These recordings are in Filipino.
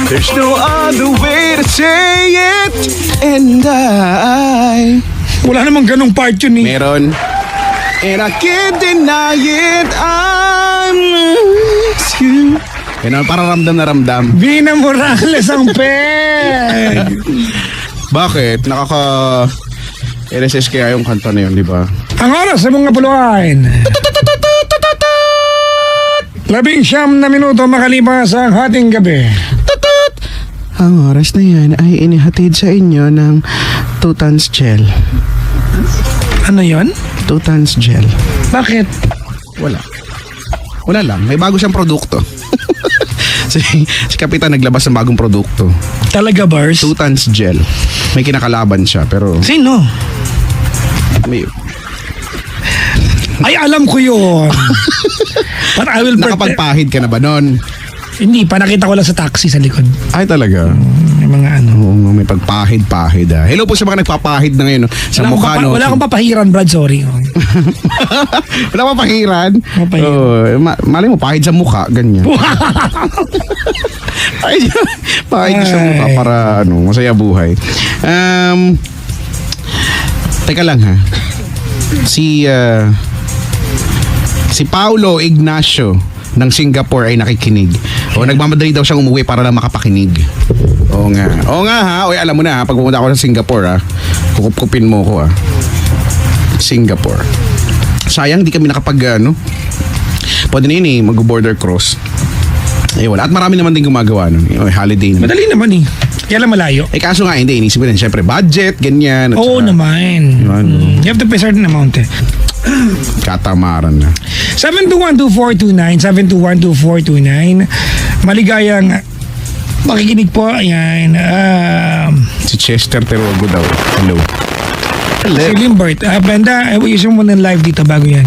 There's no other way to say it. And Wala namang ganong part yun eh. meron. And I can't deny it. I miss you. Yan, para ramdam na ramdam. Bina Morales ang peg. Bakit? LSS kaya yung kanta na yun, di ba? Ang oras sa mga puluhan. 19 na minuto makalipas ang hating gabi. Ang oras na yan ay inihatid sa inyo ng 2 tons gel. Ano yon? 2 tons gel. Bakit? Wala lang. May bago siyang produkto. si Kapitan naglabas ng bagong produkto. Talaga, Bars? 2 tons gel. May kinakalaban siya pero Sino? may, Ay, alam ko yun. But I will nakapagpahid ka na ba nun? Hindi pa, nakita ko lang sa taxi sa likod. Ay talaga. May mga ano. Oo, may pagpahid-pahid ah. Hello po sa mga nagpapahid na ngayon no? Sa mukha no. Wala akong papahiran, Brad, sorry. Wala pa pahiran. Papahiran. Oh, malay mo pahid sa mukha ganyan. Pahid sa mukha para masaya buhay. Teka lang ha. Si Paulo Ignacio ng Singapore ay nakikinig. O nagmamadali daw siyang umuwi para lang makapakinig. Oo nga. Oo nga ha. O alam mo na ha, pag pumunta ako sa Singapore ha, kukup-kupin mo ko ha. Singapore. Sayang di kami nakapag pwede na yun eh, mag-border cross. Eh wala. At marami naman din gumagawa nun. Holiday naman. Madali naman eh. Kaya lang malayo. Eh kaso nga hindi, inisip ko din. Siyempre budget, ganyan. At Oo saka, naman. You have to pay certain amount eh. katamaran na. 7212429 7212429. Maligayang makikinig po. Ayan. Si Chester Terogo daw. Hello. Si Limbert. Brenda, ayusin mo ng live dito bago yan.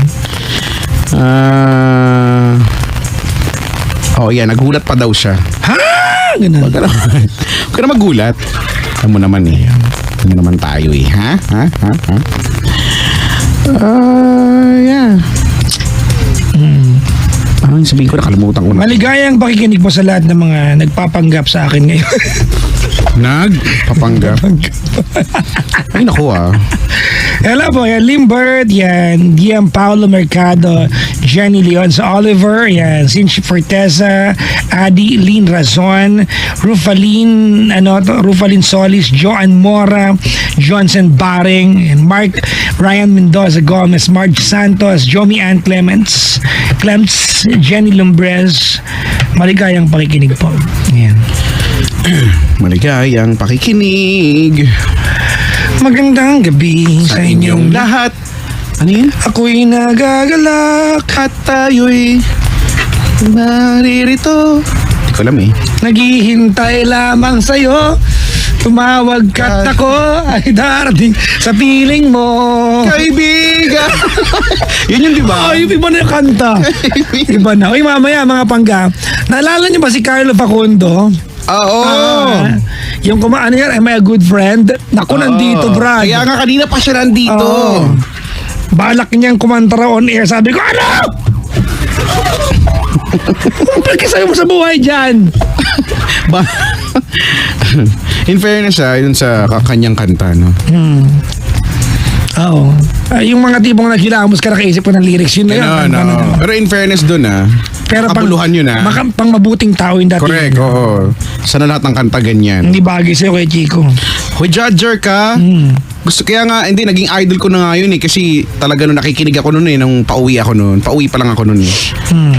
Yan. Nagulat pa daw siya. Ha? Ganun. Huwag ka na magulat. Alam mo naman eh. Alam mo naman tayo eh. Ha? Yeah. Parang sabihin ko nakalimutan ko na. Maligayang pakikinig po sa lahat ng mga nagpapanggap sa akin ngayon. Nagpapanggap. Ay naku ah. Hello po, yan Limbert, yan Paulo Mercado, Jenny Leon sa Oliver, yan Cinchi Forteza, Adi Lynn Razon, Rufalin Solis, Joan Mora, Johnson Baring, and Mark Ryan Mendoza Gomez, Marge Santos, Jomi Ann Clements, Jenny Lumbres. Maligayang pakikinig po. Yan. Maligayang pakikinig. Magandang gabi sa inyong lahat. Ano yun? Ako'y nagagalak At tayo'y naririto. Hindi ko alam eh. naghihintay lamang sa'yo. Tumawag ka't ako ay darating sa piling mo. Kaibigan. Yun yung diba? Ay, iba na yung kanta. Iba na. Uy, mamaya mga pangga. Naalala niyo ba si Carlo Facundo? Oo. Yung kumaano yan, am I a good friend? Naku, nandito, Brad. Kaya nga kanina pa siya nandito. Balak niyang kumantara on air. Sabi ko, ano? Pagkasabi mo sa buhay dyan. In fairness yun sa kanyang kanta, no? Oo. Yung mga tipong naghilamos ka nakaisip ko ng lyrics, yun na yun. No. Pero in fairness dun pero kapuluhan yun pang mabuting tao yung dati. Correct, oo. Sana lahat ng kanta ganyan. Hindi bagay sa'yo kay Chico. Hoy, judger ka. Gusto kaya nga, hindi, naging idol ko na nga yun eh. Kasi talaga nung nakikinig ako nun nung pauwi ako nun. Pauwi pa lang ako nun eh.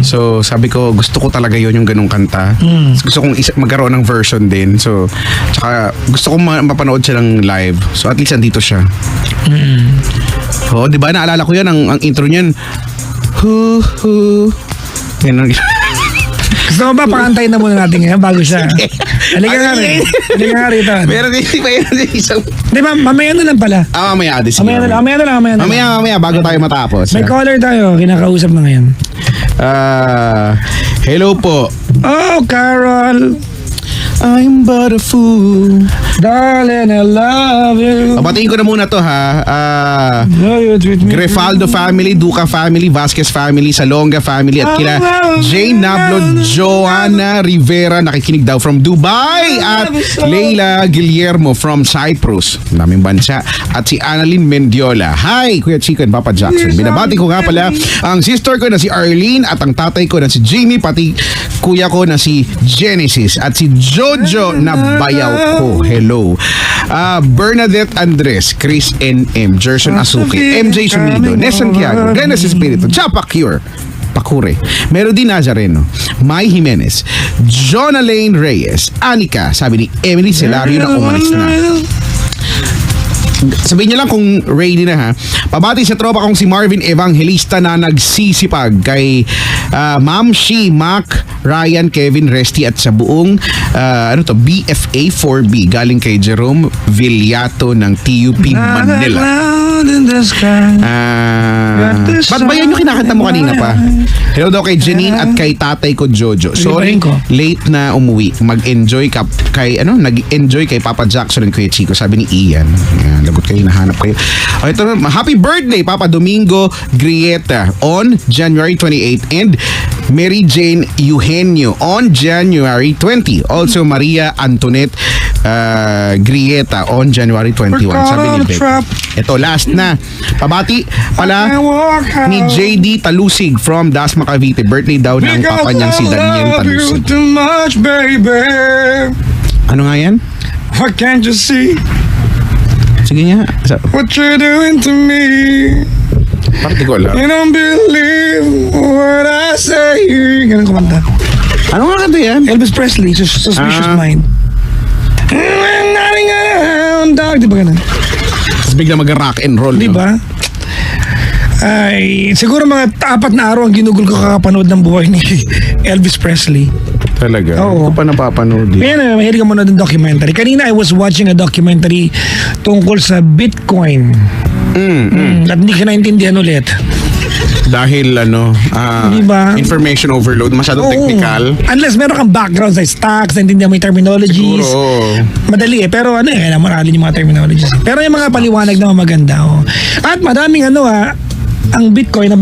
So, sabi ko, gusto ko talaga yun yung ganung kanta. Gusto kong magkaroon ng version din. So, tsaka gusto kong mapanood siya ng live. So, at least andito siya. Di ba? Naalala ko yan, ang intro niyan. Ganun. Gusto mo ba pakantayin na muna natin ngayon bago siya? Halika nga rin. Halika nga rito. Meron din isang... Di ba, mamaya na lang pala. Mamaya. Mamaya, bago tayo matapos. May caller tayo, kinakausap na ngayon. Hello po. Oh, Carol. I'm but a fool. Darling, I love you. Pabatiin ko na muna to ha. No, you treat me. Grefaldo family, Duca family, Vasquez family, Salonga family at kila Jane Nablo, Joanna Rivera nakikinig daw from Dubai at Leila Guillermo from Cyprus, naming bansa, at si Annalyn Mendiola. Hi Kuya Chico and Papa Jackson. Binabati ko nga pala ang sister ko na si Arlene at ang tatay ko na si Jimmy, pati kuya ko na si Genesis at si Jojo na bayaw ko. Hello. Bernadette Andres, Chris N.M., Gerson Asuki, MJ Sumido, Nes Santiago, Glennis Espiritu, Chapa Cure, Pakure, Melody Nazareno, Mai Jimenez, John Alain Reyes, Anika, sabi ni Emily Celario na umalis na. Sabihin niyo lang kung ready na ha. Pabati sa tropa kong si Marvin Evangelista na nagsisipag kay Ma'am Shi, Mac, Ryan, Kevin, Resty at sa buong BFA 4B galing kay Jerome Villato ng TUP Manila. Ba't ba yan yung kinakanta mo kanina pa? Hello daw kay Janine at kay tatay ko Jojo. Sorry, late na umuwi. Mag-enjoy ka nag-enjoy kay Papa Jackson and Kuya Chico, sabi ni Ian. Ayan, lagot kayo, nahanap kayo. O, ito na, happy birthday Papa Domingo Grieta on January 28 and Mary Jane Eugenio on January 20. Also Maria Antoinette Grieta on January 21. Sabi ni Beck. Ito, last na. Pabati pala ni JD Talusig from Dasma Cavite. Birthday daw ng papa niyang si Daniel Talusig. Too much, baby. Ano nga yan? What can't you see? Sige nga. What you're doing to me? Parti ko alam. You don't believe what I say. Ganun kumanta. Ano nga kanta yan? Elvis Presley, Suspicious Mind. Nothing around, dog. Di ba ganun? Tapos bigla mag-rock and roll. Di ba? Ay, siguro mga 4 na araw ang ginugol ko kakapanood ng buhay ni Elvis Presley. Talaga? Oo. Hindi ko pa napapanood. Kaya mahilig ka muna ng documentary. Kanina I was watching a documentary tungkol sa Bitcoin. At hindi ka naintindihan ulit. Dahil Diba? information overload, masyadong technical. Unless meron kang background sa stocks, naintindihan mo yung terminologies. Siguro. Madali pero maralin yung mga terminologies. Pero yung mga paliwanag naman maganda. At madaming ang Bitcoin,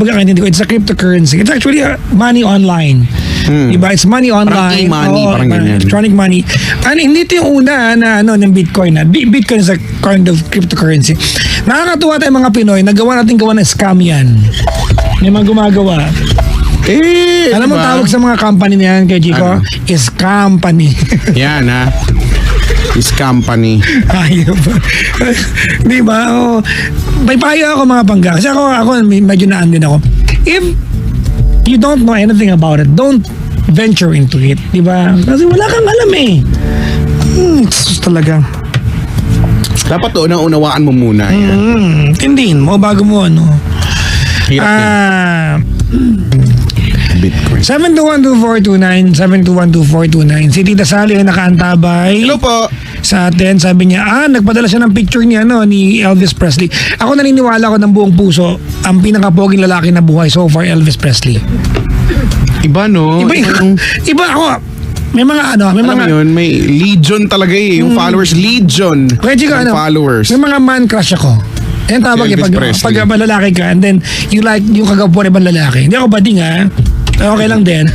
it's a cryptocurrency. It's actually money online. Diba? It's money online. Parang e-money, parang ganyan. Electronic money. And hindi ito yung una na ng Bitcoin. Bitcoin is a kind of cryptocurrency. Nakakatuwa tayong mga Pinoy, gawa ng scam yan. May mga gumagawa. Alam mo tawag sa mga company na yan kay Chico? Is company. Yan ha. Is company. Ayop. Di ba? May payo ako mga pangga. Kasi ako medyo naan din ako. If you don't know anything about it, don't venture into it. Di ba? Kasi wala kang alam eh. It's talaga. Dapat unawaan mo muna yan. Tindihin mo bago mo Hirap yan. Bitcoin. 7212429 7212429. Si Tita Sally ay nakaantabay. Hello po. Sa atin, sabi niya, nagpadala siya ng picture niya ni Elvis Presley. Ako naniniwala ko ng buong puso, ang pinakapoging lalaki na buhay so far, Elvis Presley. Iba no? Iba ako. May mga may Alam mga mo yun, may legion talaga yung followers, legion. Kaya Chico, followers. may mga man crush ako. Yan tawag Si Elvis pag Presley. lalaki ka and then you like yung kagapuan ibang lalaki. Hindi ako bading okay lang din.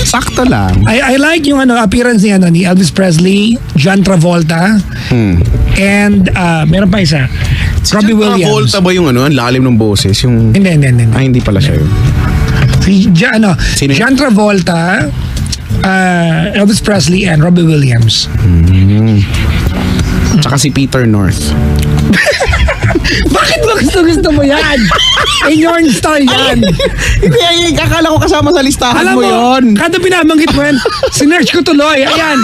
Sakto lang. I like yung appearance ni Elvis Presley, John Travolta, and meron pa isa. Robbie Williams. Travolta ba yung ang lalim ng boses? Yung... Hindi. hindi pala siya yun. Sino yun? John Travolta, Elvis Presley, and Robbie Williams. Tsaka si Peter North. Bakit ba gusto mo yan? Yorn star yan. Hindi, akala ko kasama sa listahan Alam mo yun. kada binabanggit mo yan, sinerch ko tuloy. Ayan,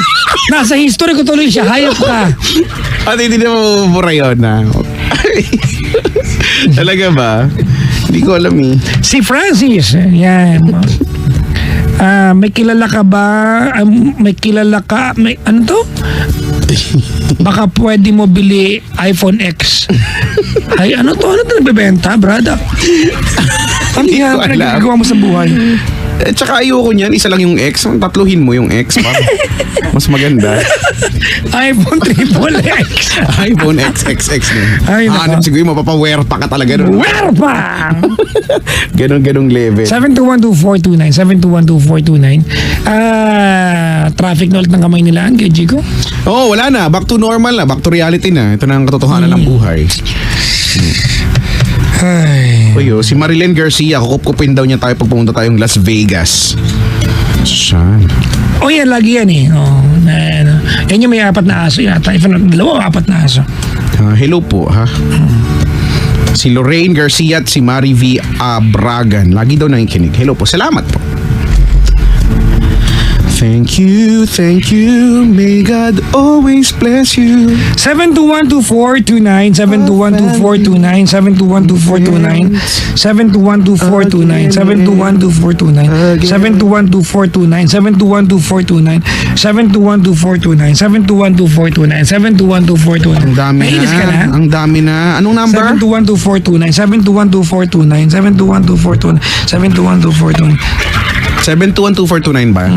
nasa history ko tuloy siya. Hayop ka. At hindi na mabubura yun Talaga ba? Hindi ko alam eh. Si Francis, yan. May kilala ka ba? Ano to? Baka pwede mo bili iPhone X. Ay, ano to? Ano to nagbebenta, brada? Ano yan? Ano nagagawa mo sa buhay? Eh, tsaka ayoko niyan, isa lang yung X. Tatluhin mo yung X. Mas maganda. iPhone triple X. iPhone XXX na. Ay, nako. Hanap siguro yung mapapawear pa ka talaga. nun. Where pa? Ganong level. 7212429 traffic na ulit ng kamay nilaan kay Chico. Oo, wala na. Back to normal na. Back to reality na. Ito na ang katotohanan ng buhay. Ay. Uyo, si Marilyn Garcia, kukupkupin daw niya tayo pag pumunta tayong Las Vegas. Siyan. Oh, yan, lagi yan eh. Oh, yan yung may 4 na aso yata. If not, 2 o 4 na aso. Hello po, ha? Si Lorraine Garcia at si Mari V. Abragan. Lagi daw nakikinig. Hello po. Salamat po. Thank you, may God always bless you. 7212429 7212429 7212429 7212429 7212429 7212429 7212429 7212429 7212429 Ang dami Nainis ka na? na. Ang dami na. Anong number? 7212429 7212429 7212429 7212429 7212429 ba?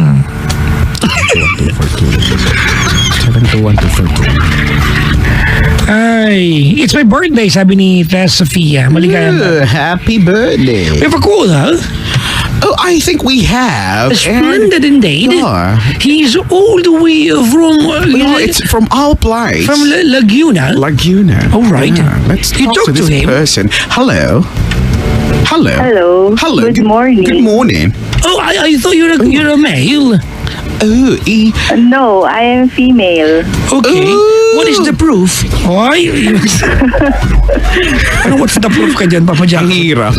7212429. Ay, it's my birthday, sabi ni Tess Sofia. Maligaya ba? Happy birthday. We have a caller. Oh, I think we have. Splendid indeed. Yeah. He's all the way from No, it's from Alplice. from Laguna. Laguna. All right. Yeah, let's You talk talk to to this him. person. Hello. Hello. Hello. Good morning. Good morning. Oh, I thought you're a male. Oh, No, I am female. Okay. Ooh. What is the proof? Oy. Ano what's the proof ka dyan, Papa Jack? ang hirap.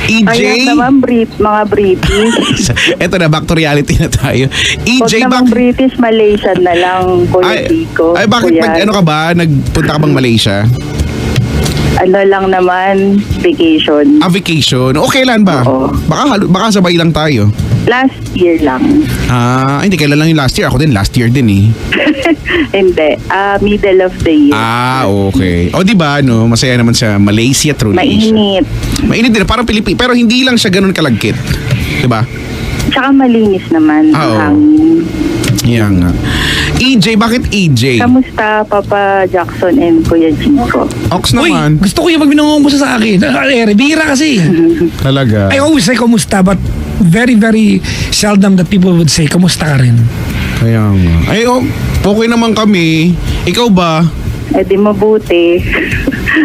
EJ. Ayan naman, mga British. Eto na, back to reality na tayo. Huwag EJ, naman British, Malaysian na lang, Kuya Chico. ay, bakit Kuya. ano ka ba? Nagpunta ka bang Malaysia? Ano lang naman, vacation. Vacation. Okay lang ba? Oo. Baka sabay lang tayo. Last year lang. Hindi, kailan lang yung last year? Ako din, last year din eh. Hindi, middle of the year. Okay. O di ba no, masaya naman sa Malaysia through Asia. Mainit. Mainit din, parang Pilipinas. Pero hindi lang siya ganun kalagkit. Di ba? Tsaka malinis naman. Oo. ang hangin. Yan nga. EJ, bakit EJ? Kamusta, Papa Jackson and Kuya Chico? Ox Uy, naman. gusto ko yung pag binangungusa sa akin. Bihira kasi. Talaga. I always say kumusta, but very, very seldom that people would say, kumusta ka rin? Kaya nga. Okay naman kami. Ikaw ba? Eh di mabuti.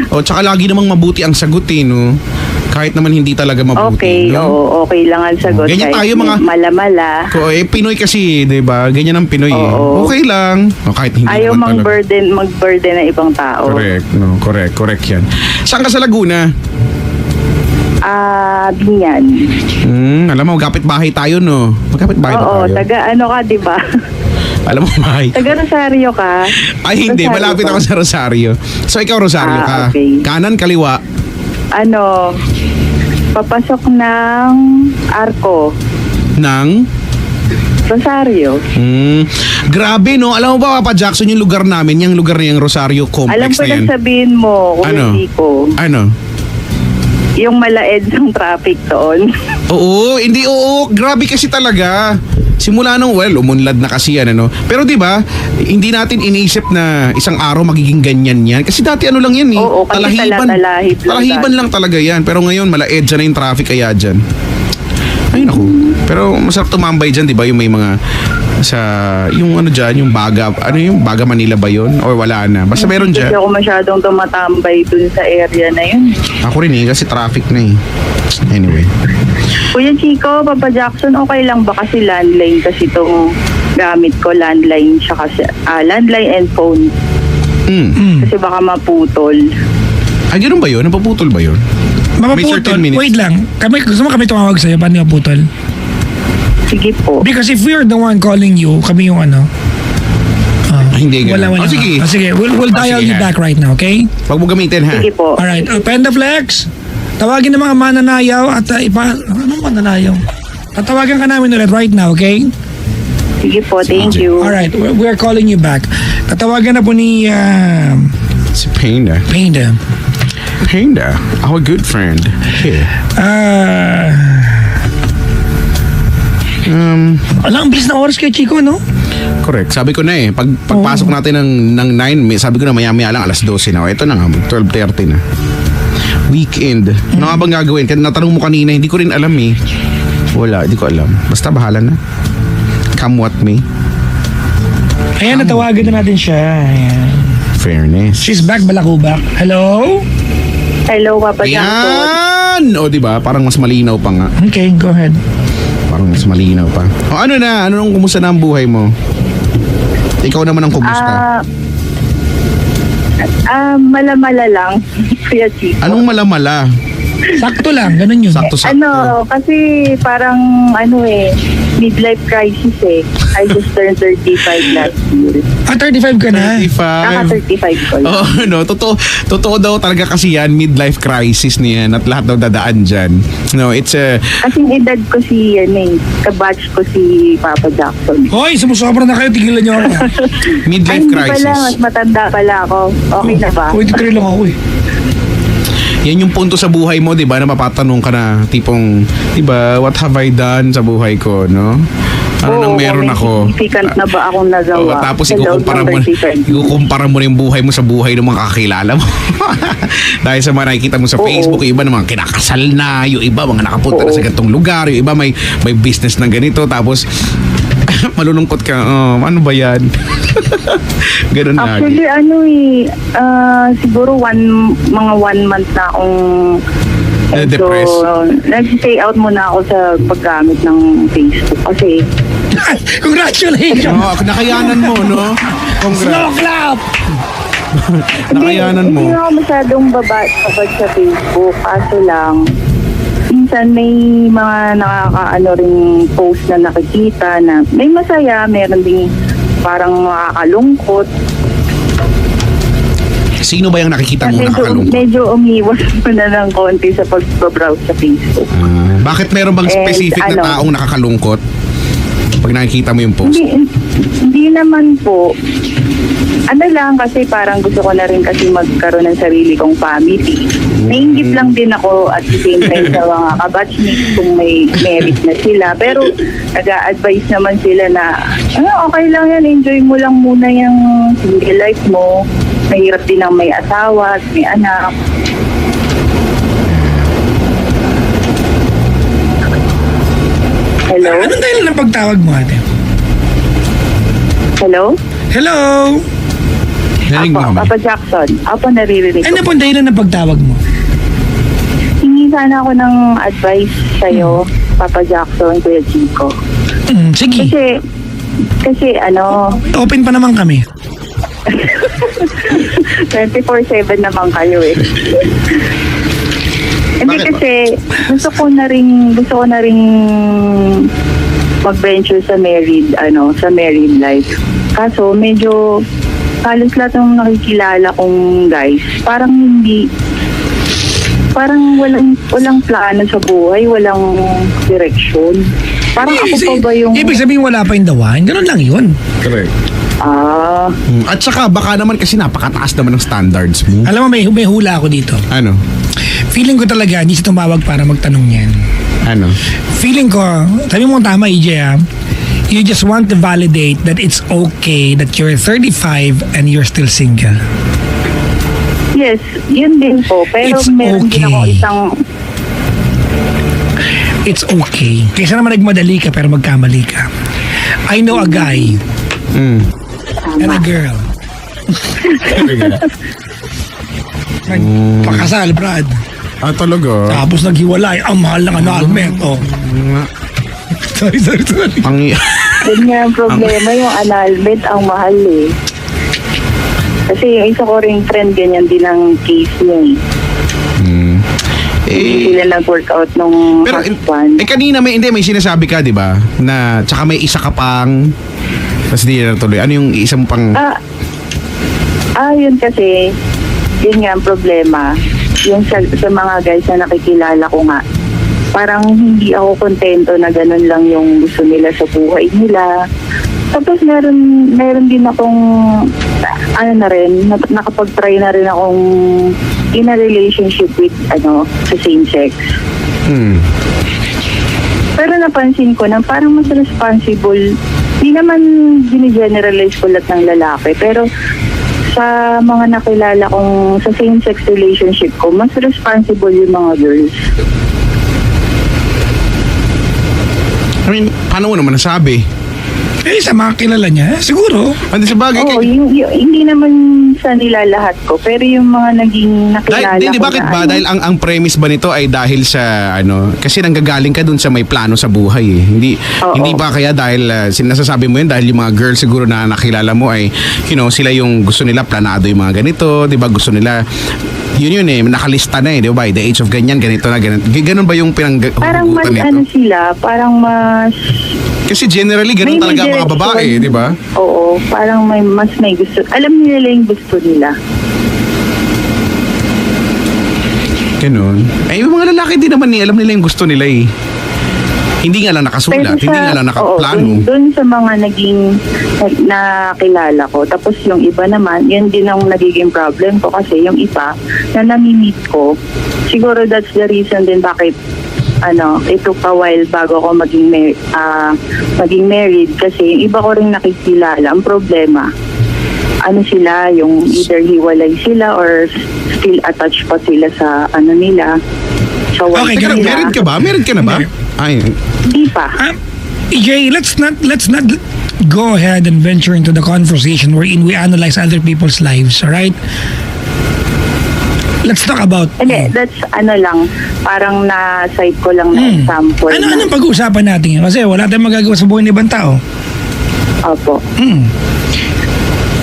Tsaka lagi namang mabuti ang sagot eh, no? Kahit naman hindi talaga mabuti. Okay, no? oo, okay lang ang sagot. Ganyan Kahit tayo, mga- Mala-mala. Pinoy kasi, di ba? Ganyan ang Pinoy eh. Oo. Okay lang. Kahit hindi Ayaw naman talaga. mag-burden ng ibang tao. Correct, no? Correct yan. Saan ka sa Laguna? Binyan. Alam mo, magkapit bahay tayo, no? Magkapit bahay Oo, tayo. taga ano ka, di ba? Alam mo, bahay. Taga Rosario ka. Ay, hindi. Rosario Malapit ba? ako sa Rosario. So, ikaw Rosario ka. Okay. Kanan, kaliwa. Ano, papasok ng Arco. Nang? Rosario. Grabe, no? Alam mo ba, Papa Jackson, yung lugar namin, yung lugar na yung Rosario Alam Complex ko na na yan. sabihin mo, Kuya Ano? Chico, Ano? yung malaed ng traffic doon. Oo, hindi, oo. Grabe kasi talaga. Simula nung, umunlad na kasi yan, ano. Pero di ba hindi natin iniisip na isang araw magiging ganyan yan. Kasi dati ano lang yan eh. Oo, kasi Talahiban lang talaga yan. Pero ngayon, malaed dyan na yung traffic kaya dyan. Ay, naku. Pero masarap tumambay dyan, di ba? Yung may mga yung ano dyan, yung Baga, Baga Manila ba yun? Or wala na? Basta meron Kasi dyan. ako masyadong tumatambay dun sa area na yun. Ako rin eh, kasi traffic na eh. Anyway. Kuya Chico, Papa Jackson, okay lang ba kasi landline kasi itong gamit ko, landline siya kasi, landline and phone. Kasi baka maputol. Ay, ganun ba yun? Napaputol ba yun? May Mapaputol. certain minutes. Wait lang. Gusto mo kami tumawag sa'yo? Paano yung putol? Sige po. Because if we're the one calling you, kami yung ano. Hindi ganun. Wala. Sige. Sige, we'll dial sige, you ha. back right now, okay? Huwag mo gamitin ha. Sige po. Alright. Penda Flex, tawagin ng mga mananayaw at anong mananayaw? Tatawagan ka namin ulit right now, okay? Sige po, thank you. Alright, we're calling you back. Tatawagan na po ni Si Panda. Penda. Panda, our good friend. Here. Alam, ang bilis na oras kay Chico, no? Correct. Sabi ko na pagpasok natin ng 9, sabi ko na maya-maya lang alas 12 na. Ito na nga, 12:30 na. Weekend. Ano nga bang gagawin? Kaya natanong mo kanina, hindi ko rin alam eh. Wala, hindi ko alam. Basta bahala na. Come what may. Ayan, natawagan na natin siya. Ayan. Fairness. She's back, balakubak. Hello? Hello, Papa Jackson. Yan! O, di ba? Parang mas malinaw pa nga. Okay, go ahead. Parang mas malinaw pa. O, ano na? Ano nung kumusta na ang buhay mo? Ikaw naman ang kumusta. Malamala lang, Kuya Chico. Anong malamala? Sakto lang, ganun yun. Sakto-sakto. Kasi parang midlife crisis eh. I just turned 35 last year. 35 ka na? 35 ko lang. Oh, no, totoo daw talaga kasi yan, midlife crisis niyan at lahat daw dadaan dyan. No, it's a... Kasi edad ko kabatch ko si Papa Jackson. Hoy, sumusobra na kayo, tigilan niyo ako. midlife Hindi crisis. pala, mas matanda pala ako. Okay na ba? 23 lang ako eh. Yan yung punto sa buhay mo, 'di ba? Na mapatanong ka na tipong, 'di ba, what have I done sa buhay ko, no? Ano nang meron ako? Significant na ba akong nagawa? Tapos sa loob ng 35? ikukumpara mo na yung buhay mo sa buhay ng mga kakilala mo. Dahil sa mga nakikita mo sa Facebook, yung iba naman kinakasal na, yung iba mga nakapunta na sa ganitong lugar, yung iba may business na ganito, tapos malulungkot ka, ano ba yan? Ganun lagi. Actually, siguro mga 1 month na akong Depressed? nag-stay out muna ako sa paggamit ng Facebook kasi Congratulations! Nakayanan mo, no? Slow clap! Nakayanan mo. Hindi ako masyadong babad sa Facebook. Kaso lang, minsan may mga ring post na nakikita na may masaya, meron ding parang makakalungkot. Sino ba yung nakikita mo nakakalungkot? Medyo umiwas mo na ng konti sa pag-browse sa Facebook. Bakit meron bang specific na taong nakakalungkot? Pag nakikita mo yung post? Hindi naman po. Ano lang kasi parang gusto ko na rin kasi magkaroon ng sarili kong family. Nainggit lang din ako at the same time sa mga kabatchmates kung may merit na sila. Pero nag-a-advise naman sila na okay lang yan, enjoy mo lang muna yung single life mo. Mahirap din ang may asawa at may anak. Hello? Anong dahilan ng pagtawag mo, ate? Hello? Hello? Narinig mo kami? Papa Jackson. Naririnig Ano ko. po ang dahilan ng pagtawag mo? Hingi sana ako ng advice sa'yo, Papa Jackson, Kuya Chico. Sige, Kasi open pa naman kami. 24/7 naman kayo eh. Hindi Bakit? kasi gusto ko na ring mag-venture sa married life. Kaso medyo halos lahat ng nakikilala kong guys, parang walang plano sa buhay, walang direksyon. Parang ako pa ba yung... Ibig sabihin wala pa yung dawan? Ganun lang yun. Correct. Ah, At saka baka naman kasi napakataas naman ng standards mo. Alam mo, may hula ako dito. Ano? Feeling ko talaga, hindi siya tumawag para magtanong yan. Ano? Feeling ko, sabi mo tama, EJ, you just want to validate that it's okay that you're 35 and you're still single. yes, yun din po. Pero It's meron din ako okay. isang... It's okay. Kaysa naman nagmadali ka pero magkamali ka. I know a guy and a girl. Nagpakasal, Brad. Talaga? Tapos naghiwalay. Ang mahal ng annulment. Oh. Sorry. Yun nga ang problema, yung annulment ang mahal eh. Kasi yung isa ko ring friend, ganyan din ang case niya eh. Hindi sila nag-workout nung Pero husband. kanina may sinasabi ka, 'di ba? Na tsaka may isa ka pang tapos di na tuloy. Ano yung isa mo pang Yun kasi, yun nga ang problema. Yung sa mga guys na nakikilala ko nga, parang hindi ako kontento na ganun lang yung gusto nila sa buhay nila. Tapos meron din akong nakapag-try na rin akong in a relationship with sa same sex. Pero na napansin ko na parang mas responsible, di naman gine-generalize ko lahat ng lalaki, pero sa mga nakilala kong sa same-sex relationship ko, mas responsible yung mga girls. I mean, paano mo naman nasabi? Eh, sa mga kilala niya, siguro. Hindi sa bagay. Oo, hindi naman sa nila lahat ko, pero yung mga naging nakilala Dahil, ko bakit na ba? ano, Dahil ang premise ba nito ay dahil sa ano, kasi nanggagaling ka dun sa may plano sa buhay eh. Oo. Hindi ba kaya dahil sinasabi mo yun dahil yung mga girls siguro na nakilala mo ay sila yung gusto nila planado yung mga ganito, 'di ba? Gusto nila yun eh, nakalista na eh, di ba? By the age of ganyan, ganito na, ganito. Ganun ba yung parang mas pinanghugutan nito? ano sila, parang mas Kasi generally, ganun may talaga ang mga direction. babae, di ba? Oo, parang mas may gusto. Alam nila yung gusto nila. Ganun. Eh, yung mga lalaki din naman alam nila yung gusto nila eh. Hindi nga lang nakasulat, hindi nga lang nakaplano. Doon sa mga naging nakilala ko. Tapos yung iba naman, yun din ang nagiging problem ko kasi yung iba na nami-meet ko, siguro that's the reason din bakit it took a while bago ako maging married kasi yung iba ko rin nakikilala. Ang problema, sila, yung either hiwalay sila or still attached pa sila sa nila. Sa wife Okay, Teka, nila. married ka ba? Married ka na ba? Hindi. Ay, Hindi pa. EJ, let's not go ahead and venture into the conversation wherein we analyze other people's lives, all right? Let's talk about... Hindi, that's lang, parang na-side ko lang na example. Anong pag-uusapan natin? Kasi wala tayong magagawa sa buhay ng ibang tao. Opo.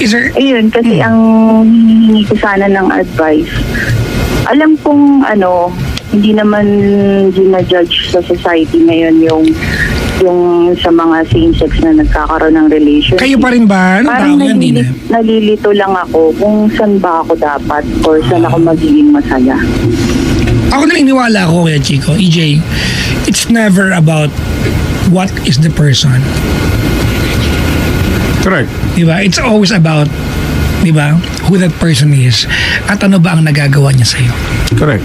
Is there... Ayun, kasi ang hihingi ko sana ng advice. Alam kong hindi naman ginajudge sa society ngayon yung sa mga same-sex na nagkakaroon ng relationship. Kayo pa rin ba? Anong Parang tao yan, Dina? nalilito lang ako kung saan ba ako dapat or saan ako magiging masaya. Ako naniniwala ako kaya Chico, EJ, it's never about what is the person. correct. Diba? It's always about, diba, who that person is at ano ba ang nagagawa niya sa'yo. Correct.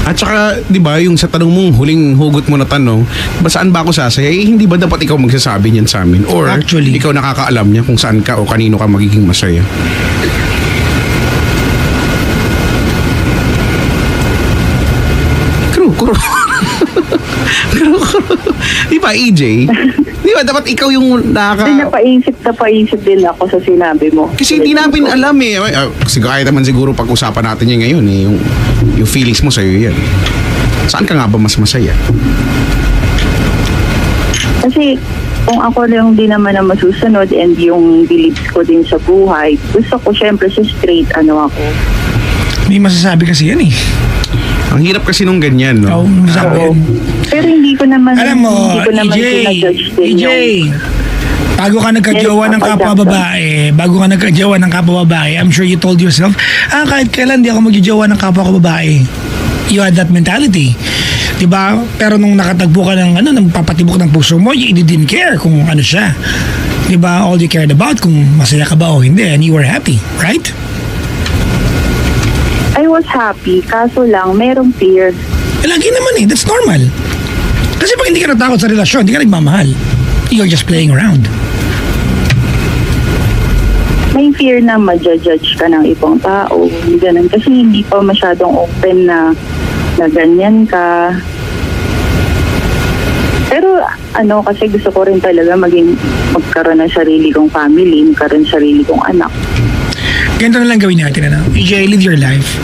At saka, di ba, yung sa tanong mong huling hugot mo na tanong, ba saan ba ako sasaya? Eh, hindi ba dapat ikaw magsasabi niyan sa amin? Or Actually. ikaw nakakaalam niya kung saan ka o kanino ka magiging masaya? Kuro. Di ba, EJ? Di ba, dapat ikaw yung Napaisip din ako sa sinabi mo. Kasi hindi namin alam eh. Kasi kahit naman siguro pag-usapan natin yan ngayon eh. Yung feelings mo sa'yo yan. Saan ka nga ba mas masaya? Kasi kung ako lang din naman ang masusunod and yung beliefs ko din sa buhay, gusto ko syempre sa straight ako. May masasabi kasi yan eh. Ang hirap kasi nung ganyan, no? Oo, masasabi yan. Pero hindi ko naman Alam mo, sinajudge din EJ, bago ka nagka-jowa ng kapwa babae, I'm sure you told yourself, kahit kailan di ako mag-jowa ng kapwa ko babae. You had that mentality. Diba? Pero nung nakatagpo ka ng nagpapatibok ng puso mo, you didn't care kung ano siya. Diba? All you cared about kung masaya ka ba o hindi, and you were happy, right? I was happy, kaso lang merong fear. Lagi naman eh, that's normal. Kasi pag hindi ka natakot sa relasyon, hindi ka nagmamahal. You're just playing around. May fear na ma-judge ka ng ibang tao, ganun. Kasi hindi pa masyadong open na ganyan ka. Pero kasi gusto ko rin talaga magkaroon ng sarili kong family, magkaroon ng sarili kong anak. Ganito na lang gawin natin, EJ, live your life.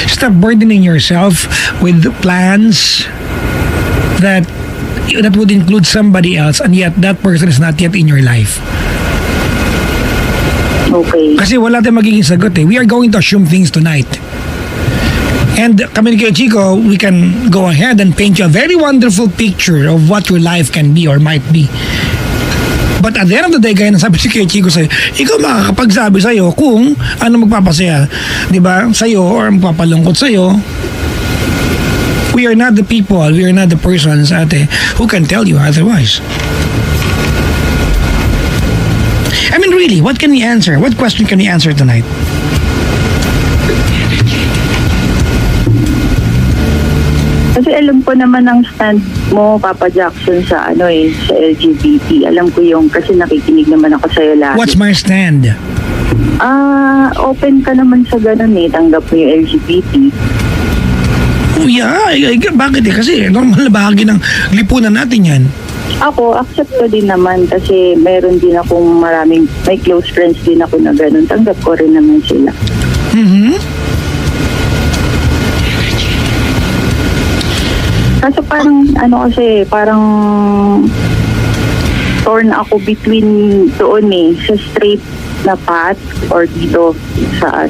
Stop burdening yourself with plans that would include somebody else and yet that person is not yet in your life. Okay. Kasi wala tayong magiging sagot eh. We are going to assume things tonight. And kami ni Chico, we can go ahead and paint you a very wonderful picture of what your life can be or might be. But at the end of the day, gaya na sabi si Chico sa'yo, ikaw makakapagsabi sa'yo kung ano magpapasaya, di ba, sa'yo or magpapalungkot sa'yo. We are not the people, we are not the persons, ate, who can tell you otherwise. I mean, really, what can we answer? What question can we answer tonight? Kasi alam ko naman ang stand mo, Papa Jackson, sa sa LGBT. Alam ko yung, kasi nakikinig naman ako sa'yo lagi. What's my stand? Open ka naman sa ganun tanggap mo yung LGBT. Oh, yeah. Bakit Kasi normal na bahagi ng lipunan natin yan. Ako, accept ko din naman kasi meron din akong may close friends din ako na ganun. Tanggap ko rin naman sila. Kaso parang torn ako between doon sa straight na path or dito sa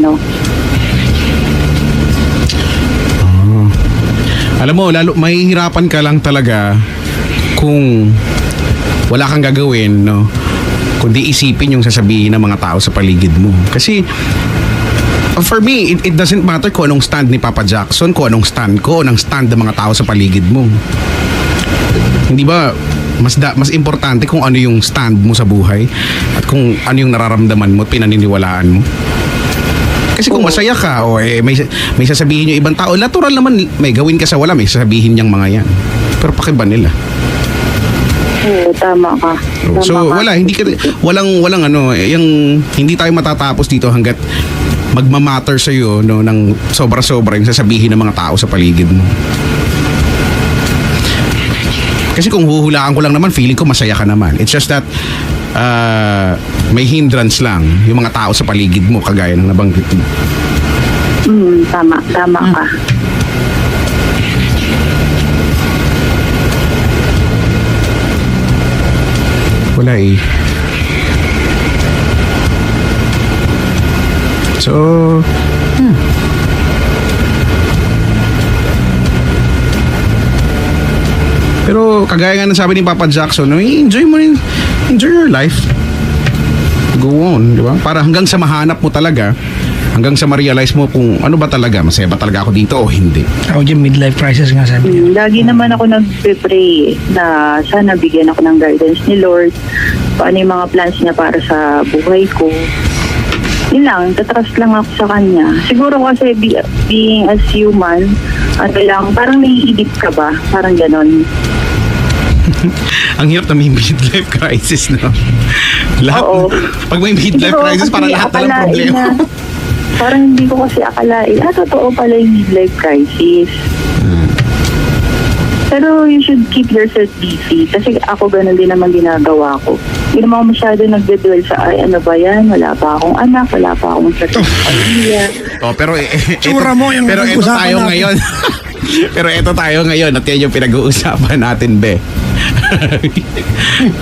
Alam mo, lalo mahihirapan ka lang talaga kung wala kang gagawin, no? Kundi isipin yung sasabihin ng mga tao sa paligid mo. Kasi for me, it doesn't matter kung anong stand ni Papa Jackson, kung anong stand ko, anong stand ng mga tao sa paligid mo. Hindi ba mas importante kung ano yung stand mo sa buhay at kung ano yung nararamdaman mo at pinaniniwalaan mo. Kasi kung masaya ka o may sasabihin yung ibang tao, natural naman may gawin ka sa wala, may sasabihin niyang mga yan. Pero pakiba nila. Oo, tama ka. So wala, walang yung hindi tayo matatapos dito hanggat magmamatter sa iyo ng sobra-sobra yung sasabihin ng mga tao sa paligid mo. Kasi kung huhulaan ko lang naman, feeling ko masaya ka naman. It's just that may hindrance lang yung mga tao sa paligid mo, kagaya ng nabanggit mo. Tama ka. Wala So, pero kagaya nga ng sabi ni Papa Jackson, enjoy your life. Go on, di ba? Para hanggang sa mahanap mo talaga, hanggang sa ma-realize mo kung ano ba talaga, masaya ba talaga ako dito o hindi. Ako dyan, midlife crisis nga sabi niya. Lagi naman ako nagpe-pray na sana bigyan ako ng guidance ni Lord. Paano yung mga plans niya para sa buhay ko. Yun lang, tatrust lang ako sa kanya. Siguro kasi being as human, parang naiidip ka ba? Parang ganon. Ang hirap na may midlife crisis, no? Oo. Pag may midlife crisis, parang lahat na lang problema. Parang hindi ko kasi akalain. Totoo pala yung midlife crisis. Pero you should keep yourself busy. Kasi ako ganun din naman ginagawa ko. Hindi naman ako masyado nagde-dwell sa, ano ba yan? Wala pa akong anak, wala pa akong pamilya. Pero Tsura mo yung pero ito pag-usapan tayo natin. ngayon. Pero ito tayo ngayon at yan yung pinag-uusapan natin, be.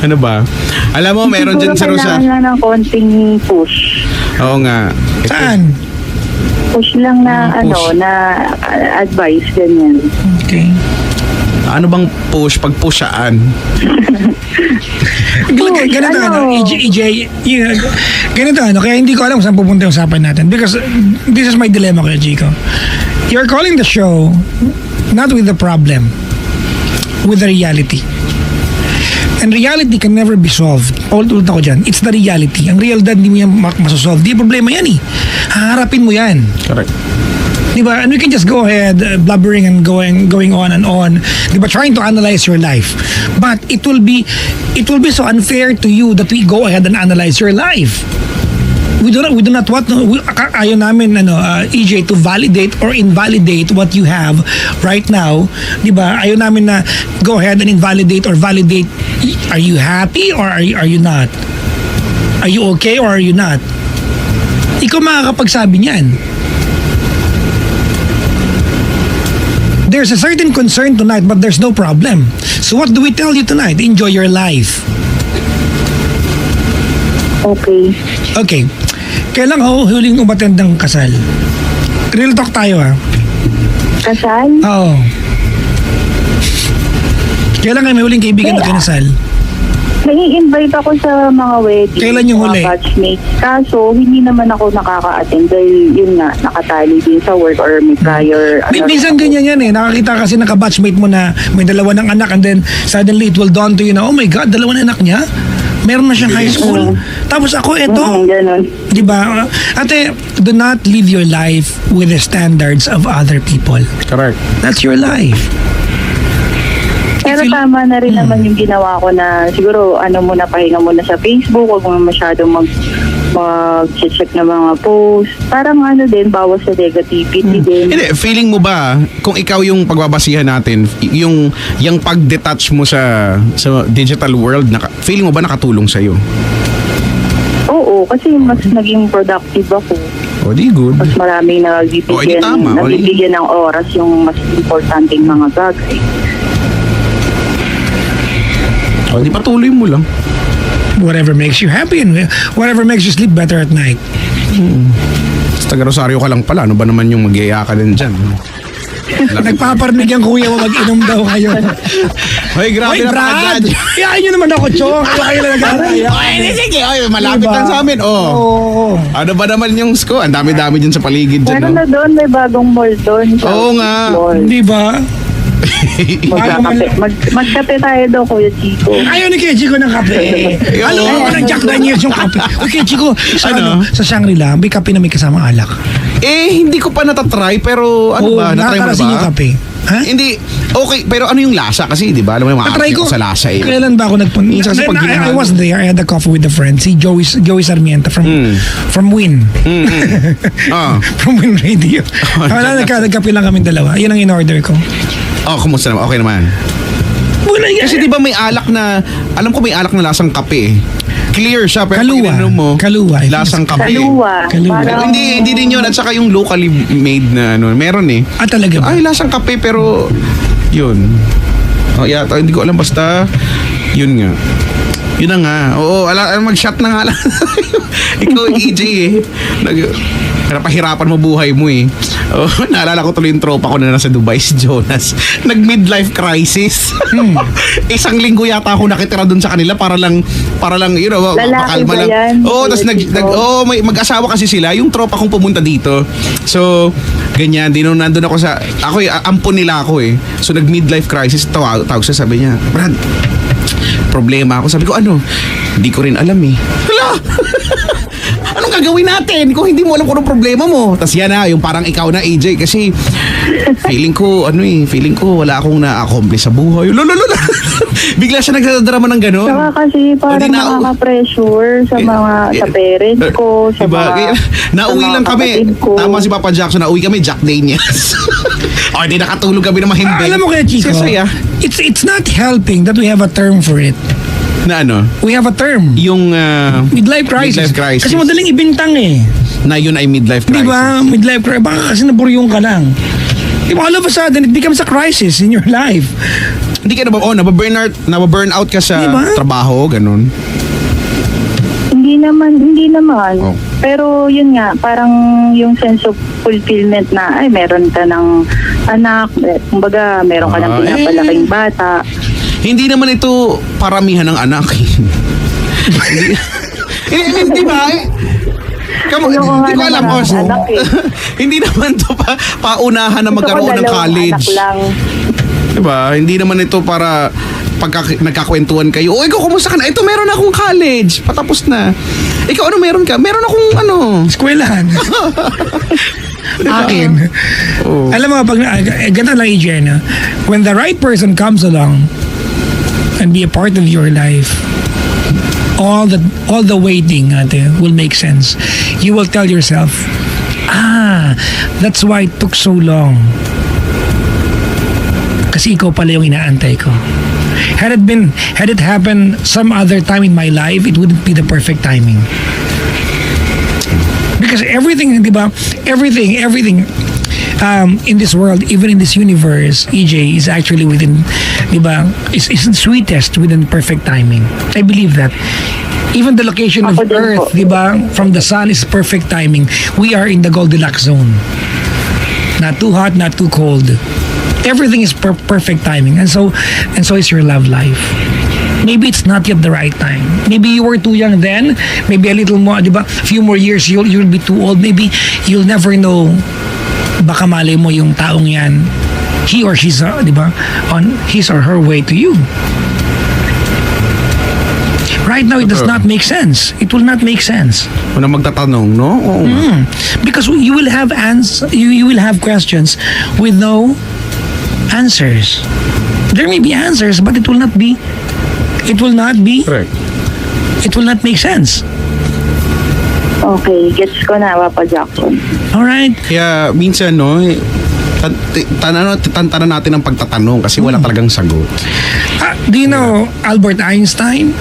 Ano ba? Alam mo, meron dyan sa Rosa. Kailangan lang ng konting push. Oo nga. Saan? Push lang na, Push. na advice, ganyan. Okay. Ano bang push? Pag-pushaan? Ganito EJ, ganito kaya hindi ko alam kung saan pupunta yung usapan natin because this is my dilemma kaya Chico. You're calling the show not with the problem, with the reality. And reality can never be solved. Ulit ako dyan. It's the reality. Ang realidad hindi mo yan masosolve. Di problema yan Haharapin mo yan. Correct. Diba? And we can just go ahead blubbering and going on and on. Diba? Trying to analyze your life. But it will be so unfair to you that we go ahead and analyze your life. We do not want ayaw namin EJ to validate or invalidate what you have right now. Diba? Ayaw namin na go ahead and invalidate or validate. Are you happy or are you not? Are you okay or are you not? Ikaw makakapagsabi niyan. There's a certain concern tonight, but there's no problem. So what do we tell you tonight? Enjoy your life. Okay. Okay. Kailan huling umattend ng kasal? Real talk tayo Kasal? Oo. Kailan kayo may huling kaibigan na kinasal? Nai-invite ako sa mga wedding. Kailan yung huli? Mga batchmates. Kaso, hindi naman ako nakaka-attend dahil yun nga, nakatali din sa work or may prior. Minsan ganyan yan Nakakita kasi ng ka-batchmate mo na may dalawa ng anak and then suddenly it will dawn to you na, oh my God, dalawa ng anak niya? Meron na siyang high school. Tapos ako, eto. Ganun. Diba? Ate, do not live your life with the standards of other people. Correct. That's your life. tama na rin naman yung ginawa ko na siguro muna, pahinga muna sa Facebook, huwag mo masyadong mag-check na mga post. Parang din, bawas sa negativity din. Hindi, feeling mo ba, kung ikaw yung pagbabasihan natin, yung pag-detach mo sa digital world, feeling mo ba nakatulong sa'yo? Oo, kasi mas naging productive ako. O, di good. Mas maraming di tama. nabibigyan ng oras yung mas importanteng mga bagay. O, di patuloy mo lang. Whatever makes you happy and whatever makes you sleep better at night. Sa taga-Rosario ka lang pala, ano ba naman yung magyaya ka din dyan? Nagpaparinig ang kuya mo mag-inom daw kayo. Hoy, grabe Hoy, na Brad! pagkadyan. Iyakin nyo naman ako, Chong. Kayo lang nag-aaya. Sige, malapit Diba? lang sa amin. Oh. Oo. Ano ba naman yung sko? Ang dami-dami dyan sa paligid dyan. Meron No? na doon, may bagong mall doon. Oo nga. Di ba? Magkape tayo daw, Kuya Chico. Ayaw ni Kuya Chico ng kape. Alam mo ng Jack Daniels yung kape. Uy, Kuya Chico, sa Shangri-La, may kape na may kasamang alak. Hindi ko pa natatry, pero ano ba? Natry mo na nakakarasin ba? yung kape. Ha? Hindi, okay, pero ano yung lasa? Kasi di ba, alam mo yung mga Natry ko sa lasa eh. Kailan ba ako nagpunta? Minsan kasi pag I was there. I had a coffee with a friend. Si Joey Sarmiento from Win. Ah. From Win Radio. Wala, nagkape lang kami dalawa. Yan ang in-order ko. Oh, kumusta naman? Okay naman. Wala yan. Kasi di ba may alak na, alam ko may alak na lasang kape eh. Clear siya, pero Kaluwa. pag ininom mo, Kaluwa. lasang kape. Kaluwa. Kaluwa. Parang, Hindi din yun. At saka yung locally made na ano, meron eh. Ah, talaga ba? Ay, lasang kape pero yun. Oh, yata, hindi ko alam basta yun nga. Yun na nga. Oo, mag-shot na nga lang. Ikaw, EJ eh. Napahirapan mo buhay mo eh. Oh, naalala ko tuloy yung tropa ko na nasa Dubai, si Jonas. Nag-midlife crisis. Isang linggo yata ako nakitira dun sa kanila para lang you know, Lalaki makalma ba lang. yan? Oo, tapos may mag-asawa kasi sila, yung tropa kong pumunta dito. So, ganyan, nandun ako ampon nila ako eh. So, nag-midlife crisis, tawag siya, sabi niya, Brad, problema ako. Sabi ko, ano? Hindi ko rin alam eh. Hala! Anong gagawin natin kung hindi mo alam kung anong problema mo? Tapos yan na, yung parang ikaw na, AJ, kasi feeling ko wala akong na-accomplish sa buhay. Lolo. Bigla siya nagdadrama ng gano'n. saka kasi parang Hindi na- nakaka-pressure sa sa parents ko, sa Diba? Nauwi sa mga lang kami. kapatid ko. Tama si Papa Jackson, nauwi kami, Jack Daniels. O, hindi nakatulog kami na mahimbing. Alam mo kaya, Chico, Saya. it's not helping that we have a term for it. Na ano? We have a term. Yung Midlife crisis. Midlife crisis. Kasi madaling ibintang eh. na yun ay midlife Di crisis. ba? Midlife crisis. Baka kasi naburyong ka lang. Di ba? All of a sudden, it becomes a crisis in your life. Hindi ka nababurn out ka sa Diba? trabaho, ganun. Hindi naman. Oh. Pero yun nga, parang yung sense of fulfillment na, ay, meron ka ng anak, kumbaga, meron ka ng pinapalaking bata. Hindi naman ito paramihan ng anak. Hindi ba? Hindi Ayoko nga ko ng alam. maraming Oh, anak eh. Hindi naman ito paunahan na Gusto ko magkaroon ng dalawang college. anak lang. Diba? Hindi naman ito para pagka nagkakwentuhan kayo. O, ikaw, kumusta ka na? Ito, meron akong college. Patapos na. Ikaw, ano meron ka? Meron akong Eskwelahan. Akin. Oh. Alam mo, pag ganito lang, EJ, no? When the right person comes along and be a part of your life, all the waiting will make sense. You will tell yourself, that's why it took so long. Kasi ikaw pala yung inaantay ko. Had it happened some other time in my life, it wouldn't be the perfect timing. Because everything, di ba? Everything in this world, even in this universe, EJ, is actually within, di ba? Is the sweetest within perfect timing. I believe that. Even the location of Ako din Earth, po. di ba? From the sun is perfect timing. We are in the Goldilocks zone. Not too hot, not too cold. Everything is perfect timing, and so is your love life. Maybe it's not yet the right time. Maybe you were too young then. Maybe a little more, di ba? A few more years, you'll be too old. Maybe you'll never know. Baka malay mo yung taong yan, he or she's, di ba, on his or her way to you. Right now, it does not make sense. It will not make sense. Kung na magtatanong, no? Oo nga. Because you will have you will have questions with no answers. There may be answers, but it will not be. It will not be. Correct. It will not make sense. Okay, gets ko na, Papa Jackson. All right. Kaya minsan, no, tantanan natin ang pagtatanong kasi wala talagang sagot. Do you know Albert Einstein?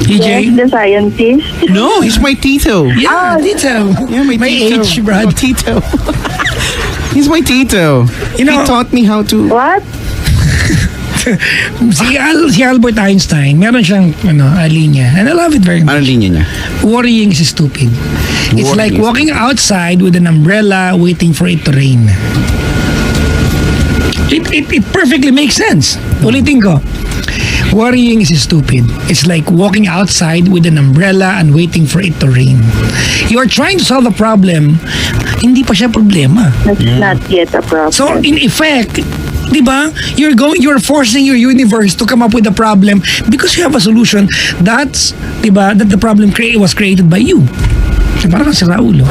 Yes, EJ? the scientist. No, he's my tito. Yeah, Tito. Yeah, my tito. age, Brad. My tito. He's my tito. You know- he taught me how to... What? Si Albert Einstein, meron siyang linya. And I love it very much. Ano linya niya? Worrying is stupid. It's Worrying like is walking outside with an umbrella waiting for it to rain. It perfectly makes sense. Ulitin ko. Worrying is stupid. It's like walking outside with an umbrella and waiting for it to rain. You are trying to solve a problem, hindi pa siya problema. That's not yet a problem. So in effect, di ba? You're forcing your universe to come up with a problem because you have a solution that's, di ba, that the problem was created by you. So, parang si Raulo.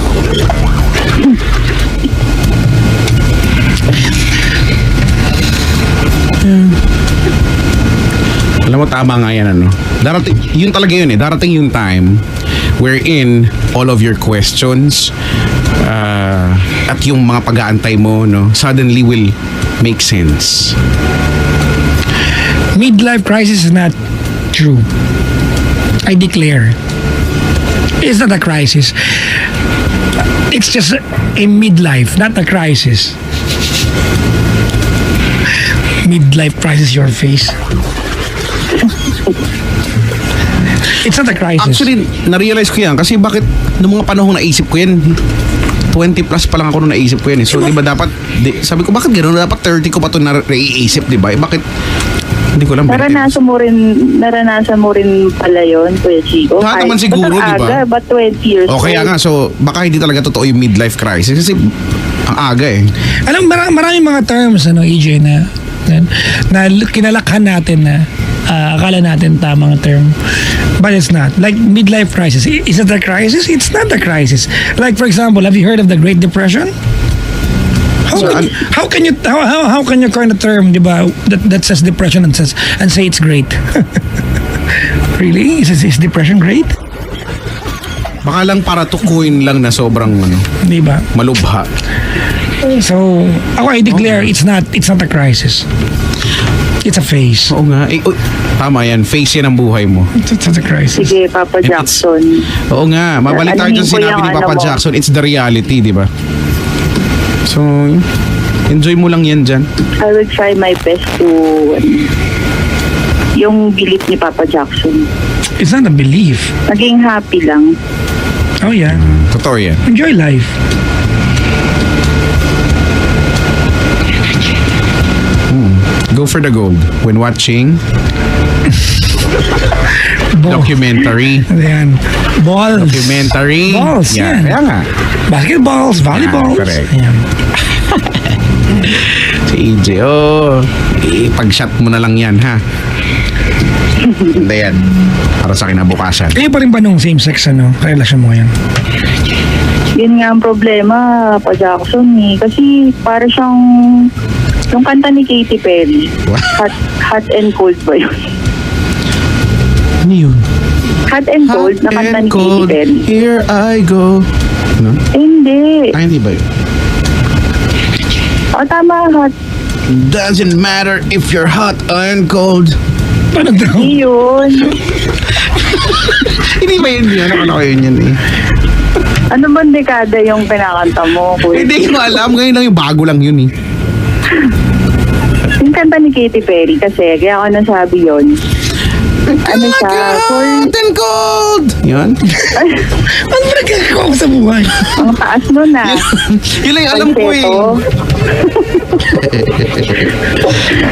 Alam mo, tama nga yan, ano? Darating, yun talaga yun eh. Darating yung time wherein all of your questions at yung mga pag-aantay mo, no, suddenly will make sense. Midlife crisis is not true. I declare. It's not a crisis. It's just a midlife, not a crisis. Midlife crisis, your face. It's not a crisis. Actually, na-realize ko yan kasi bakit noong mga panahong naisip ko yan, 20 plus pa lang ako nung naisip ko yan eh. So, di ba dapat, sabi ko, bakit gano'n? Dapat 30 ko pa ito naiisip, di ba? Eh, bakit? Hindi ko lang. Naranasan mo rin pala yun, Kuya Chico. Lahat naman siguro, di ba? Aga, but 20 years O kaya old. nga, so baka hindi talaga totoo yung midlife crisis kasi ang aga eh. Alam, maraming mga terms, EJ, na kinalakhan natin na akala natin tamang term. But it's not. Like midlife crisis. Is it a crisis? It's not a crisis. Like for example, have you heard of the Great Depression? How can you coin a term, di ba, that says depression and say it's great? Really? Is depression great? Baka lang para tukuin lang na sobrang Di ba? malubha. So, ako I declare it's not a crisis. It's a phase. Oo nga. Eh, tama yan. Face yan ang buhay mo. It's not a crisis. Sige, Papa And Jackson. Oo nga. Mabalik tayo dyan Alamin ko sinabi yung ni Papa ano mo. Jackson. It's the reality, di ba? So, enjoy mo lang yan dyan. I will try my best to yung belief ni Papa Jackson. It's not a belief. Naging happy lang. Oh yeah. Totoo yan. Enjoy life. Go for the gold when watching documentary. Ayan. Balls. Documentary. Balls, yan. Kaya nga. Basketballs, volleyballs. correct. Ayan. Si EJ, pag-shot mo na lang yan, ha? Hindi yan. Para sa kinabukasan. Kayo pa rin ba nung same-sex relasyon mo ngayon? Yun nga ang problema, Papa Jackson eh. Kasi para siyang yung kanta ni Katy Perry. What? Hot and Cold ba yun? Ano yun? Hot and Cold na kanta ni Katy Perry. Here I go. No? Hindi. Ay, hindi ba yun? O tama, hot. Doesn't matter if you're hot and cold. Paano daw? Hindi yun. Hindi ba yun yun? Ano yun yun eh? Ano bang dekada yung pinakanta mo, Kuya? Hindi ko alam. Ngayon lang yung bago lang yun eh. Yung kanta ni Katy Perry kasi, kaya ako nasabi yun. Ano siya? Hot and cold! Yun? Ano ba nagkakakuha ko sa buhay? Ang taas nun na. Yun lang yung alam ko eh.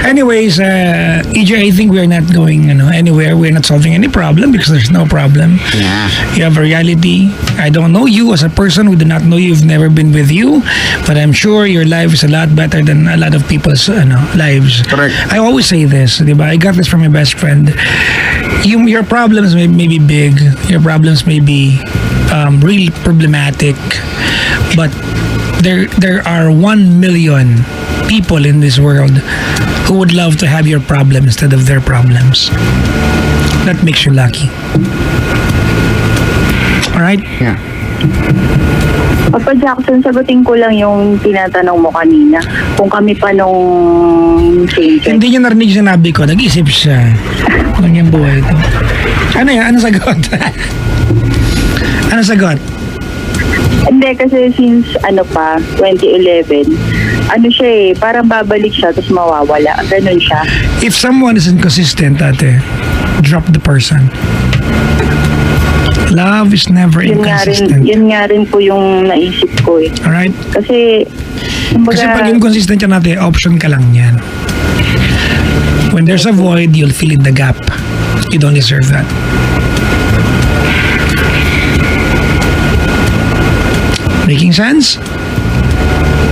Anyways, EJ, I think we're not going anywhere. We're not solving any problem because there's no problem. Yeah. You have a reality. I don't know you as a person. We do not know you. We've never been with you. But I'm sure your life is a lot better than a lot of people's lives. Correct. I always say this, diba? I got this from my best friend. Your problems may be big. Your problems may be really problematic. But there are 1 million people in this world who would love to have your problem instead of their problems. That makes you lucky. Alright? Yeah. Papa Jackson, sagutin ko lang yung tinatanong mo kanina. Kung kami pa nung same sex. Hindi niya narinig sinabi ko. Nag-isip siya. Ano yung buhay ko? Ano yan? Ano sagot? Ano sagot? Hindi, kasi since 2011, siya parang babalik siya tapos mawawala. Ganun siya. If someone is inconsistent, ate, drop the person. Love is never inconsistent. Yun nga rin po yung naisip ko eh. Alright? Kasi, Kasi pag inconsistent yan natin, option ka lang yan. When there's a void, you'll fill in the gap. You don't deserve that. Making sense?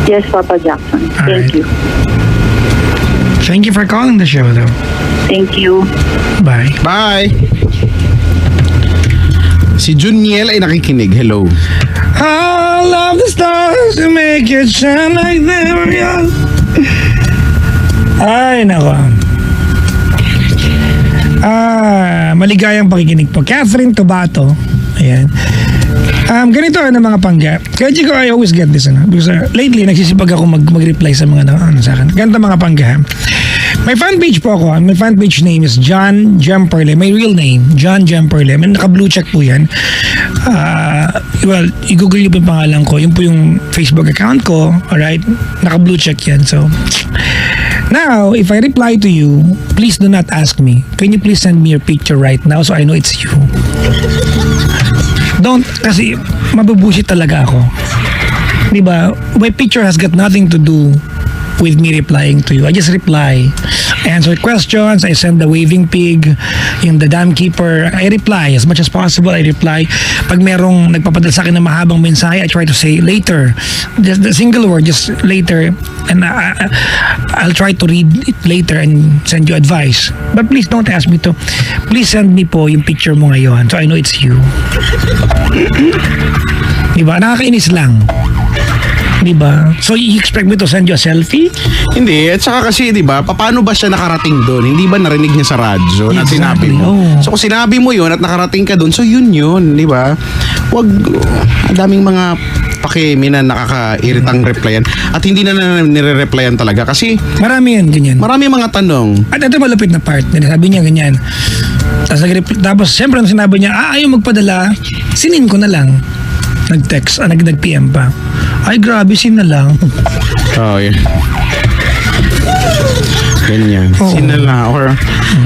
yes, Papa Jackson. Alright. Thank you. Thank you for calling the show, though. Thank you. Bye. Bye! Si Juniel ay nakikinig. Hello. I love the stars to make it shine like they were young. Ay, nako. Maligayang pakikinig po. Catherine Tobato. Ayan. Ganito ng mga panggap. Kaya Chico, I always get this. Because lately, nagsisipag ako mag-reply sa mga sa akin. Ganito mga panggap. May fan page po ako. My fan page name is John Jemperle. My real name, John Jemperle. May naka-blue check po yan. Well, i-google niyo po yung pangalan ko. Yun po yung Facebook account ko. Alright? Naka-blue check yan. So, now, if I reply to you, please do not ask me. Can you please send me your picture right now so I know it's you? Don't, kasi mabubusit talaga ako. Diba? My picture has got nothing to do with me replying to you. I just reply. I answer questions. I send the waving pig, yung the dam keeper. I reply as much as possible. I reply. Pag merong nagpapadala sa akin ng mahabang mensahe, I try to say later. Just the single word, just later. And I'll try to read it later and send you advice. But please don't ask me to. Please send me po yung picture mo ngayon so I know it's you. Diba? Nakakainis lang. Diba? So you expect me to send you a selfie? Hindi, at saka kasi, di ba, paano ba siya nakarating doon? Hindi ba narinig niya sa radyo na sinabi Exactly, mo? oo. So kung sinabi mo yun at nakarating ka doon, so yun, di ba? Wag, ang daming mga pakemi na nakaka-iritang replyan at hindi na nire-replyan talaga kasi Marami yan, ganyan. marami mga tanong. At ito malupit na part. Sabi niya ganyan. Tapos siyempre nung sinabi niya, ayaw magpadala, sinin ko na lang. Nag-text, nag-PM pa. Ay, grabe, sin na lang. Oh, yeah. Ganyan. Oo. Sinala. Or,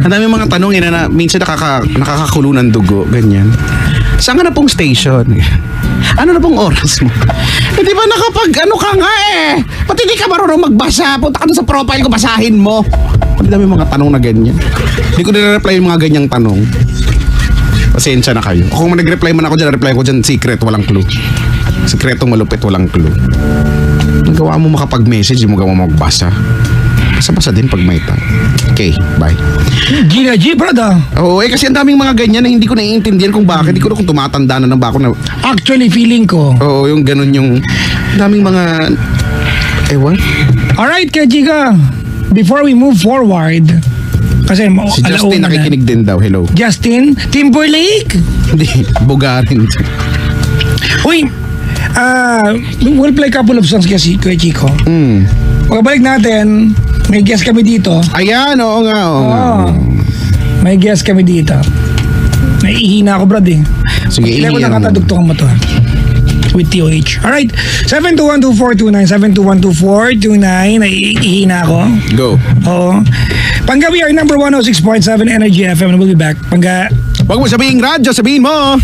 ang dami mga tanong na minsan nakakakulo ng dugo. Ganyan. Saan ka na pong station? Ano na pong oras mo? Eh, di ba ano ka nga eh? Pati di ka marunong magbasa. Punta ka na sa profile ko, basahin mo. Ang dami mga tanong na ganyan. Hindi ko nire-reply yung mga ganyang tanong. Pasensya na kayo. Kung nag-reply man ako dyan, reply ko dyan, secret, walang clue. Sekretong malupit, walang clue. Nagawa mo makapag-message, mo gawa mo magbasa. Basa-basa din pag may time. Okay, bye. Gina G, brother. Oo, kasi ang daming mga ganyan na hindi ko naiintindihan kung bakit. Hindi ko na kung tumatanda na ba ako na... Actually, feeling ko. Oo, yung ganun yung... daming mga... Ewan. Alright, kaya Giga, before we move forward, kasi Si Justin alauna na. nakikinig din daw. Hello. Justin Timberlake. Hindi, bugarin. Uy, we'll play a couple of songs kasi Kuya Chico. Pagkabalik natin, may guest kami dito. Ayan, oo nga. May guest kami dito. Naiihina ako, brad eh. Sige, Kailangan ko ihiyan mo. nakatadugtong mo to ha. With TOH. Alright, 7212429, 7212429. Naiihina ako. Go. Oo. Pangga, we are number 106.7 Energy FM and we'll be back. Pangga. Huwag mo sabihin radyo, sabihin mo.